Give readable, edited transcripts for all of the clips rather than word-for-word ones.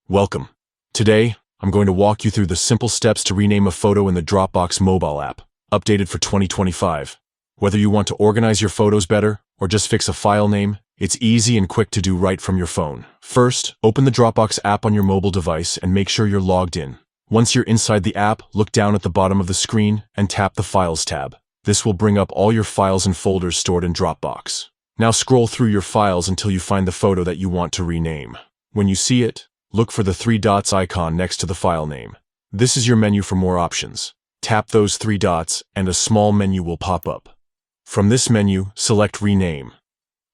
Welcome. Today, I'm going to walk you through the simple steps to rename a photo in the Dropbox mobile app, updated for 2025. Whether you want to organize your photos better or just fix a file name, it's easy and quick to do right from your phone. First, open the Dropbox app on your mobile device and make sure you're logged in. Once you're inside the app, look down at the bottom of the screen and tap the Files tab. This will bring up all your files and folders stored in Dropbox. Now scroll through your files until you find the photo that you want to rename. When you see it, look for the three dots icon next to the file name. This is your menu for more options. Tap those three dots and a small menu will pop up. From this menu, select Rename.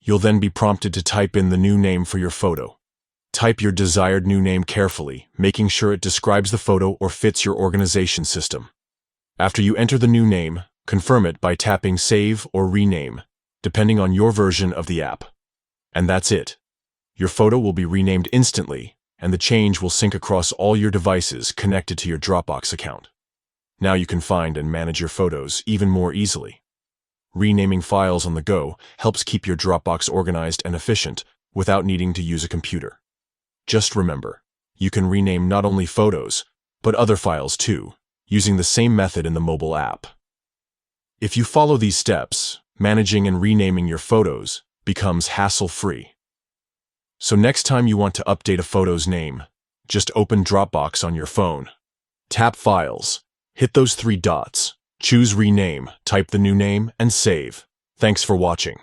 You'll then be prompted to type in the new name for your photo. Type your desired new name carefully, making sure it describes the photo or fits your organization system. After you enter the new name, confirm it by tapping Save or Rename, depending on your version of the app. And that's it. Your photo will be renamed instantly, and the change will sync across all your devices connected to your Dropbox account. Now you can find and manage your photos even more easily. Renaming files on the go helps keep your Dropbox organized and efficient without needing to use a computer. Just remember, you can rename not only photos, but other files too, using the same method in the mobile app. If you follow these steps, managing and renaming your photos becomes hassle-free. So next time you want to update a photo's name, just open Dropbox on your phone. Tap Files, hit those three dots, choose Rename, type the new name, and save. Thanks for watching.